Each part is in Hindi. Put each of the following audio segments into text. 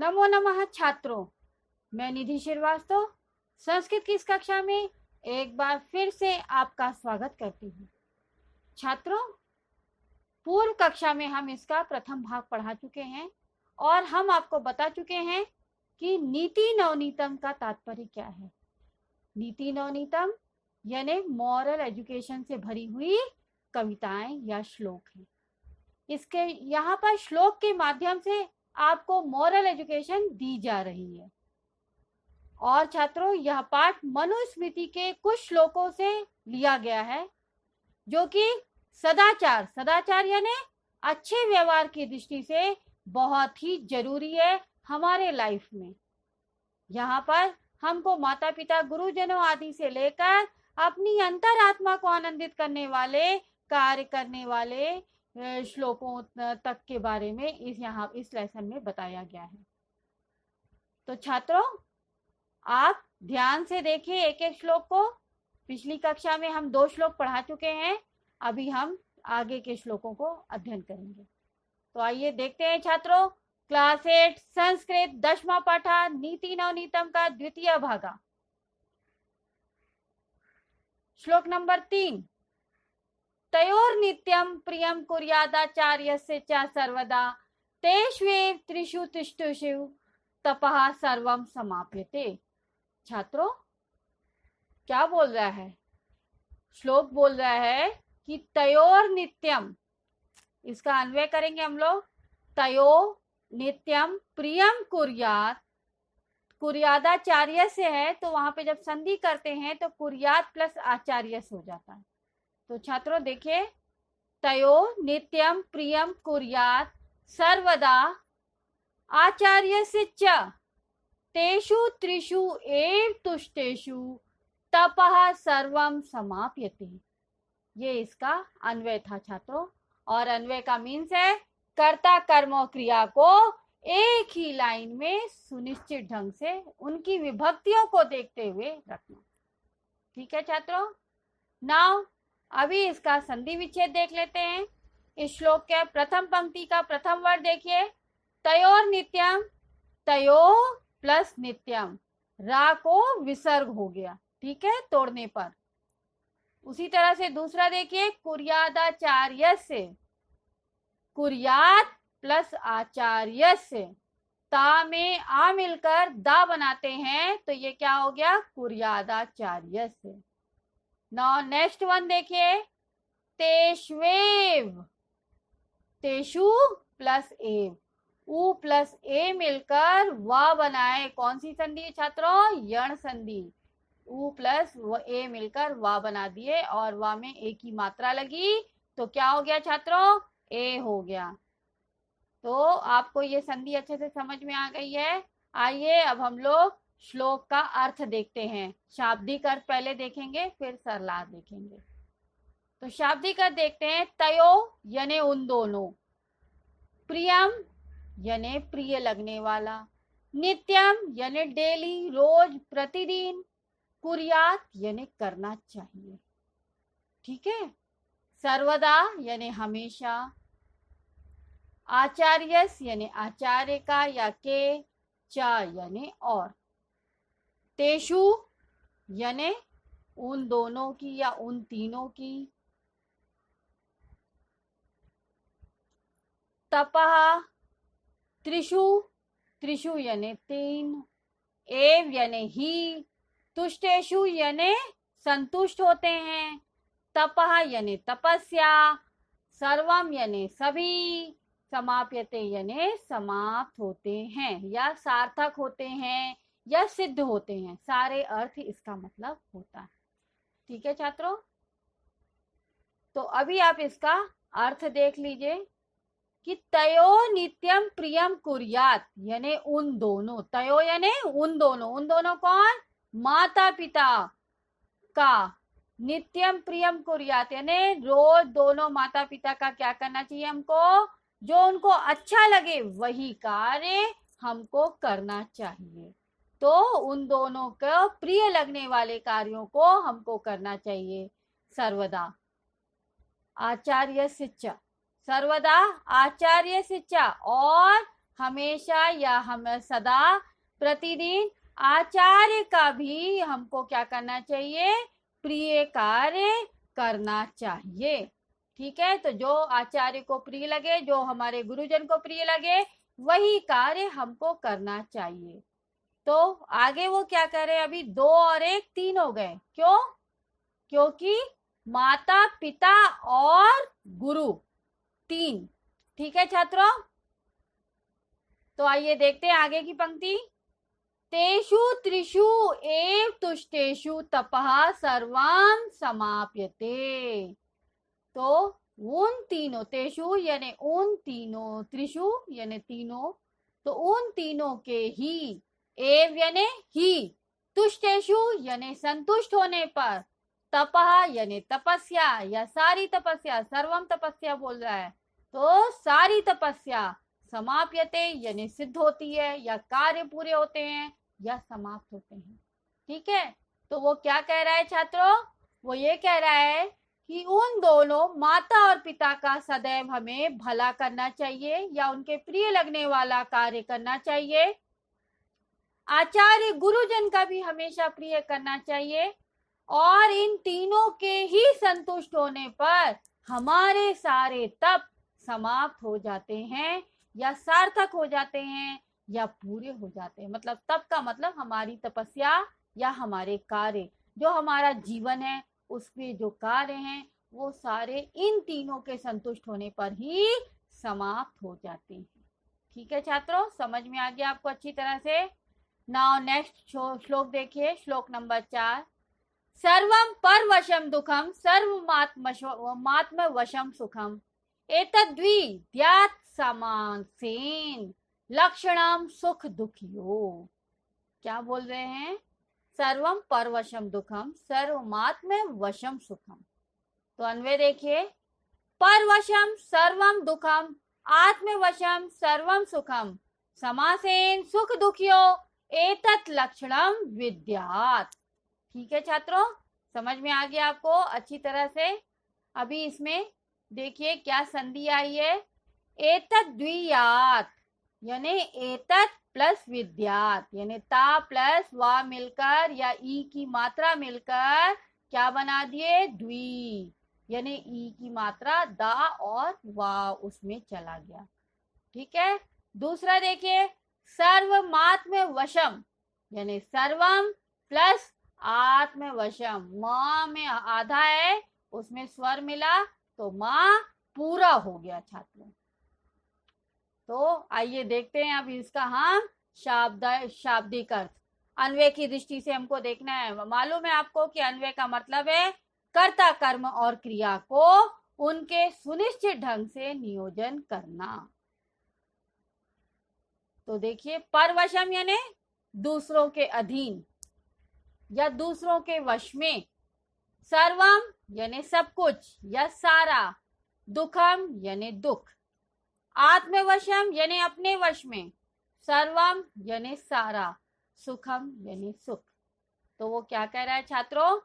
नमो नमः छात्रों, मैं निधि श्रीवास्तव संस्कृत की इस कक्षा में एक बार फिर से आपका स्वागत करती हूँ। छात्रों, पूर्व कक्षा में हम इसका प्रथम भाग पढ़ा चुके हैं और हम आपको बता चुके हैं कि नीति नवनीतम का तात्पर्य क्या है। नीति नवनीतम यानी मॉरल एजुकेशन से भरी हुई कविताएं या श्लोक हैं। इसके यहाँ पर श्लोक के माध्यम से आपको मॉरल एजुकेशन दी जा रही है। और छात्रों, यह पाठ मनुस्मृति के कुछ श्लोकों से लिया गया है जो कि सदाचार यानी अच्छे व्यवहार की दृष्टि से बहुत ही जरूरी है हमारे लाइफ में। यहाँ पर हमको माता पिता गुरुजनों आदि से लेकर अपनी अंतरात्मा को आनंदित करने वाले कार्य करने वाले श्लोकों तक के बारे में इस लेसन में बताया गया है। तो छात्रों, आप ध्यान से देखिए एक एक श्लोक को। पिछली कक्षा में हम 2 श्लोक पढ़ा चुके हैं, अभी हम आगे के श्लोकों को अध्ययन करेंगे। तो आइए देखते हैं छात्रों, क्लास 8 संस्कृत 10वां पाठा नीति नवनीतम का द्वितीय भागा। श्लोक नंबर 3। तयोर नित्यम प्रियम कुर्यादाचार्यस्य च सर्वदा तेष्वेव त्रिषु तिष्ठेषु तपः सर्वम समाप्यते। छात्रों, क्या बोल रहा है? श्लोक बोल रहा है कि तयोर नित्यम, इसका अन्वय करेंगे हम लोग। तयो नित्यम प्रियम कुर्यात, कुर्यादाचार्य से है तो वहां पे जब संधि करते हैं तो कुर्यात प्लस आचार्य हो जाता है। तो छात्रों देखिए, तयो नित्यम प्रियम कुर्यात सर्वदा आचार्य से च तेषु त्रिषु एव तुष्टेषु तपः सर्वम समाप्यते। ये इसका अन्वय था छात्रों। और अन्वय का मीन्स है कर्ता कर्म और क्रिया को एक ही लाइन में सुनिश्चित ढंग से उनकी विभक्तियों को देखते हुए रखना। ठीक है छात्रों। नाउ अभी इसका संधि विच्छेद देख लेते हैं। इस श्लोक के प्रथम पंक्ति का प्रथम वर्ड देखिए, तयोर नित्यम। तयो प्लस नित्यम, रा को विसर्ग हो गया, ठीक है, तोड़ने पर। उसी तरह से दूसरा देखिए, कुर्यादाचार्य से, कुर्यात प्लस आचार्य से, ता में आ मिलकर दा बनाते हैं तो ये क्या हो गया? कुर्यादाचार्य से। नाउ नेक्स्ट वन देखिए, तेष्वेव, तेषु प्लस एव, उ प्लस ए मिलकर वा बनाए। कौन सी संधि छात्रों? यण संधि। उ प्लस ए मिलकर वा बना दिए और वा में ए की मात्रा लगी तो क्या हो गया छात्रों? ए हो गया। तो आपको ये संधि अच्छे से समझ में आ गई है। आइए अब हम लोग श्लोक का अर्थ देखते हैं। शाब्दिक अर्थ पहले देखेंगे, फिर सरलार्थ देखेंगे। तो शाब्दिक अर्थ देखते हैं। तयो यानी उन दोनों, प्रियम यानी प्रिय लगने वाला, नित्यम यानी डेली रोज प्रतिदिन, कुर्यात यानी करना चाहिए, ठीक है, सर्वदा यानी हमेशा, आचार्यस यानी आचार्य का या के, चा यानी और, तेषु यानी उन दोनों की या उन तीनों की, तपः त्रिषु, त्रिषु यानी 3, एव यानी ही, तुष्टेषु यानी संतुष्ट होते हैं, तपः यानी तपस्या, सर्वम यानी सभी, समाप्यते यानी समाप्त होते हैं या सार्थक होते हैं या सिद्ध होते हैं। सारे अर्थ इसका मतलब होता है। ठीक है छात्रों। तो अभी आप इसका अर्थ देख लीजिए कि तयो नित्यम प्रियम कुर्यात यानी उन दोनों, तयो यानी उन दोनों, उन दोनों कौन? माता पिता का, नित्यम प्रियम कुर्यात यानी रोज दोनों माता पिता का क्या करना चाहिए हमको? जो उनको अच्छा लगे वही कार्य हमको करना चाहिए। तो उन दोनों को प्रिय लगने वाले कार्यों को हमको करना चाहिए सर्वदा। आचार्य शिक्षा, सर्वदा आचार्य शिक्षा और हमेशा या हम सदा, प्रतिदिन आचार्य का भी हमको क्या करना चाहिए, प्रिय कार्य करना चाहिए। ठीक है, तो जो आचार्य को प्रिय लगे, जो हमारे गुरुजन को प्रिय लगे, वही कार्य हमको करना चाहिए। तो आगे वो क्या कर रहे हैं, अभी 2 और 1 3 हो गए। क्यों? क्योंकि माता पिता और गुरु 3। ठीक है छात्रों, तो आइए देखते हैं आगे की पंक्ति। तेषु त्रिषु एव तुष्टेषु तपः सर्वं समाप्यते। तो उन तीनों, तेषु यानी उन तीनों, त्रिषु यानी तीनों, तो उन तीनों के ही, एव यानी ही, तुष्टेषु यानी संतुष्ट होने पर, तपः यानी तपस्या या सारी तपस्या, सर्वम तपस्या बोल रहा है, तो सारी तपस्या, समाप्यते यानी सिद्ध होती है, या कार्य पूरे होते हैं या समाप्त होते हैं। ठीक है, तो वो क्या कह रहा है छात्रों, वो ये कह रहा है कि उन दोनों माता और पिता का सदैव हमें भला करना चाहिए या उनके प्रिय लगने वाला कार्य करना चाहिए। आचार्य गुरुजन का भी हमेशा प्रिय करना चाहिए, और इन तीनों के ही संतुष्ट होने पर हमारे सारे तप समाप्त हो जाते हैं या सार्थक हो जाते हैं या पूरे हो जाते हैं। मतलब तप का मतलब हमारी तपस्या या हमारे कार्य, जो हमारा जीवन है उसमें जो कार्य हैं वो सारे इन तीनों के संतुष्ट होने पर ही समाप्त हो जाते हैं। ठीक है छात्रों, समझ में आ गया आपको अच्छी तरह से। नाउ नेक्स्ट श्लोक देखिए, श्लोक नंबर 4। सर्वं परवशम दुखम सर्वमात्म वशम सुखम एतद्विद्यात् समासेन लक्षणम सुख दुखियो। क्या बोल रहे हैं, सर्वम परवशम दुखम सर्वमात्म वशम सुखम। तो अन्वय देखिए, परवशम सर्वम दुखम आत्मवशम सर्वम सुखम समासेन सुख दुखियो एतत् लक्षणम विद्यात्। ठीक है छात्रों, समझ में आ गया आपको अच्छी तरह से। अभी इसमें देखिए क्या संधि आई है, एतत् द्वियात् यानी एतत् प्लस विद्यात्, यानी ता प्लस वा मिलकर या ई की मात्रा मिलकर क्या बना दिए, द्वि, यानी ई की मात्रा दा और वा उसमें चला गया। ठीक है, दूसरा देखिए, सर्वमात्म वशम यानी सर्वम प्लस आत्म वशम, माँ में आधा है उसमें स्वर मिला तो माँ पूरा हो गया छात्रों। तो आइए देखते हैं अब इसका हम शाब्दिक अर्थ। अन्वय की दृष्टि से हमको देखना है। मालूम है आपको कि अन्वय का मतलब है कर्ता कर्म और क्रिया को उनके सुनिश्चित ढंग से नियोजन करना। तो देखिए, परवशम यानी दूसरों के अधीन या दूसरों के वश में, सर्वम यानी सब कुछ या सारा, दुखम यानी दुख, आत्मवशम यानी अपने वश में, सर्वम यानी सारा, सुखम यानी सुख। तो वो क्या कह रहा है छात्रों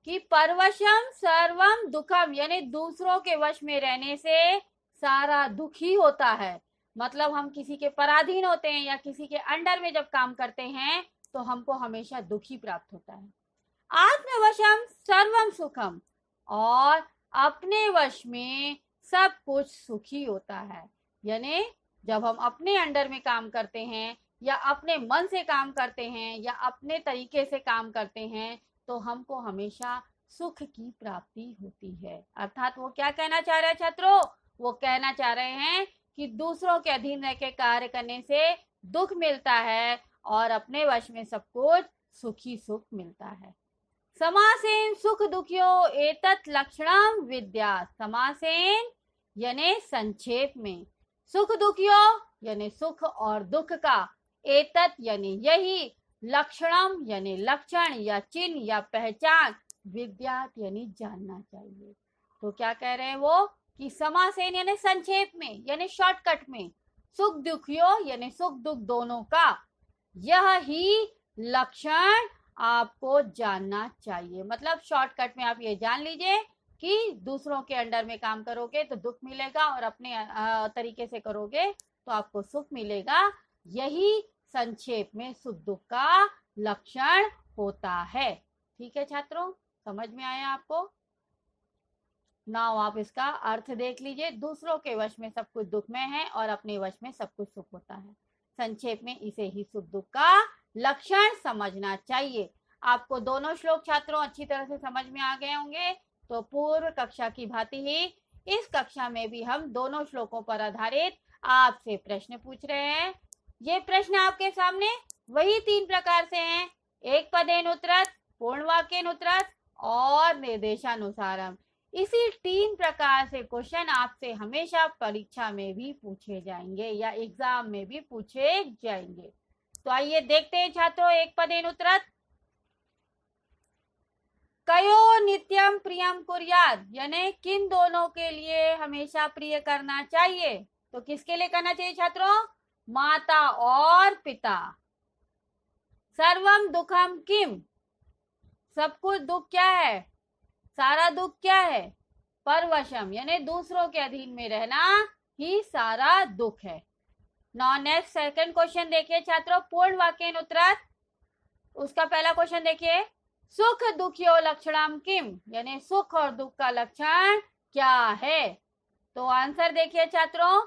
कि परवशम सर्वम दुखम यानी दूसरों के वश में रहने से सारा दुख ही होता है। मतलब हम किसी के पराधीन होते हैं या किसी के अंडर में जब काम करते हैं तो हमको हमेशा दुख ही प्राप्त होता है। आत्मवशम सर्वम सुखम, और अपने वश में सब कुछ सुखी होता है। यानी जब हम अपने अंडर में काम करते हैं या अपने मन से काम करते हैं या अपने तरीके से काम करते हैं तो हमको हमेशा सुख की प्राप्ति होती है। अर्थात वो क्या कहना चाह रहे हैं छात्रों, वो कहना चाह रहे हैं कि दूसरों के अधीन रह के कार्य करने से दुख मिलता है और अपने वश में सब कुछ सुखी सुख मिलता है। समासेन सुख दुखियो एतत् लक्षणम विद्यात्। समासेन यानी संक्षेप में, सुख दुखियो यानी सुख और दुख का, एतत् यानी यही, लक्षणम यानी लक्षण या चिन्ह या पहचान, विद्यात् यानी जानना चाहिए। तो क्या कह रहे हैं वो कि समासेन यानी संक्षेप में यानी शॉर्टकट में, सुख दुखियो यानी सुख दुख दोनों का यह ही लक्षण आपको जानना चाहिए। मतलब शॉर्टकट में आप ये जान लीजिए कि दूसरों के अंडर में काम करोगे तो दुख मिलेगा और अपने तरीके से करोगे तो आपको सुख मिलेगा। यही संक्षेप में सुख दुख का लक्षण होता है। ठीक है छात्रों, समझ में आया आपको? नाउ आप इसका अर्थ देख लीजिए। दूसरों के वश में सब कुछ दुख में है और अपने वश में सब कुछ सुख होता है। संक्षेप में इसे ही सुख दुख का लक्षण समझना चाहिए। आपको दोनों श्लोक छात्रों अच्छी तरह से समझ में आ गए होंगे। तो पूर्व कक्षा की भांति ही इस कक्षा में भी हम दोनों श्लोकों पर आधारित आपसे प्रश्न पूछ रहे हैं। ये प्रश्न आपके सामने वही 3 प्रकार से हैं: एक पदेनुत्तरत्, पूर्ण वाक्यनुत्तरत् और निर्देशानुसारम। इसी 3 प्रकार से क्वेश्चन आपसे हमेशा परीक्षा में भी पूछे जाएंगे या एग्जाम में भी पूछे जाएंगे। तो आइए देखते हैं छात्रों, एक पदेनुत्तरत्। कयो नित्यम प्रियम कुर्यात्, यानी किन दोनों के लिए हमेशा प्रिय करना चाहिए? तो किसके लिए करना चाहिए छात्रों? माता और पिता। सर्वम दुखम किम, सब कुछ दुख क्या है? सारा दुख क्या है? परवशम, यानी दूसरों के अधीन में रहना ही सारा दुख है। नाउ नेक्स्ट सेकंड क्वेश्चन देखिए छात्रों, पूर्ण वाक्यनुत्तरत्। उसका पहला क्वेश्चन देखिए, सुख दुखियो लक्षणम किम, यानी सुख और दुख का लक्षण क्या है? तो आंसर देखिए छात्रों,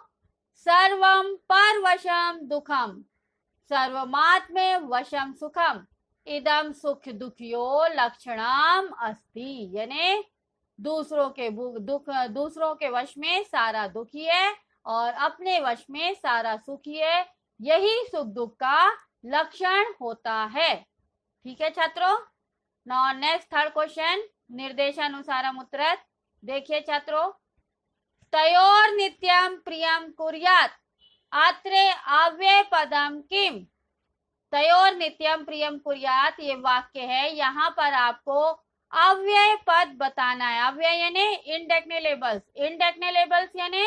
सर्वम परवशम दुखम, सर्वमात्मे वशम सुखम, इदम सुख दुखियो लक्षणम अस्ति, यानी दूसरों के वश में सारा दुखी है और अपने वश में सारा सुखी है। यही सुख दुख का लक्षण होता है। ठीक है छात्रों। नाउ नेक्स्ट थर्ड क्वेश्चन, निर्देशानुसारम उत्तरत्। देखिए छात्रों, तयोर नित्यम प्रियम कुर्यात्, अत्रे अव्यय पदम किम। तयोर नित्यम प्रियम कुर्यात्, ये वाक्य है। यहाँ पर आपको अव्यय पद बताना है। अव्यय यानी इंडेफिनेबल्स, इंडेफिनेबल्स यानी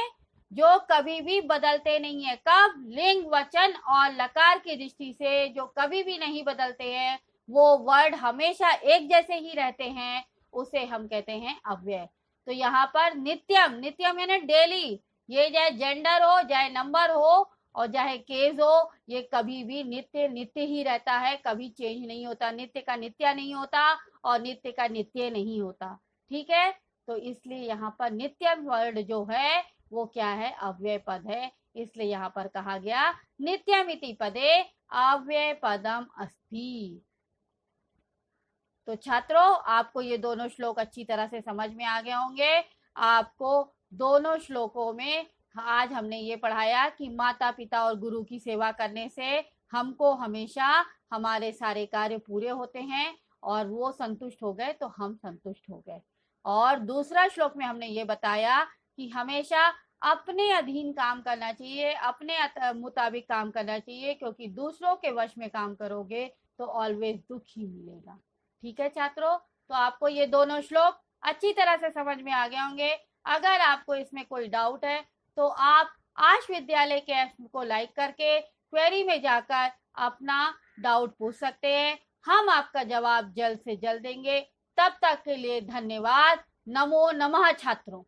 जो कभी भी बदलते नहीं है। कब? लिंग, वचन और लकार की दृष्टि से जो कभी भी नहीं बदलते हैं, वो वर्ड हमेशा एक जैसे ही रहते हैं, उसे हम कहते हैं अव्यय। तो यहाँ पर नित्यम, नित्यम यानी डेली, ये चाहे जेंडर हो, चाहे नंबर हो और चाहे केस हो, ये कभी भी नित्य नित्य ही रहता है, कभी चेंज नहीं होता। नित्य का नित्य नहीं होता और नित्य का नित्य नहीं होता। ठीक है, तो इसलिए यहाँ पर नित्यम वर्ड जो है वो क्या है? अव्यय पद है। इसलिए यहाँ पर कहा गया नित्यमिति पदे अव्यय पदम अस्ति। तो छात्रों, आपको ये दोनों श्लोक अच्छी तरह से समझ में आ गए होंगे। आपको दोनों श्लोकों में आज हमने ये पढ़ाया कि माता पिता और गुरु की सेवा करने से हमको हमेशा हमारे सारे कार्य पूरे होते हैं और वो संतुष्ट हो गए तो हम संतुष्ट हो गए। और दूसरा श्लोक में हमने ये बताया कि हमेशा अपने अधीन काम करना चाहिए, अपने मुताबिक काम करना चाहिए, क्योंकि दूसरों के वश में काम करोगे तो ऑलवेज दुख ही मिलेगा। ठीक है छात्रों, तो आपको ये दोनों श्लोक अच्छी तरह से समझ में आ गए होंगे। अगर आपको इसमें कोई डाउट है तो आप आश विद्यालय के ऐप को लाइक करके क्वेरी में जाकर अपना डाउट पूछ सकते हैं। हम आपका जवाब जल्द से जल्द देंगे। तब तक के लिए धन्यवाद। नमो नमः छात्रों।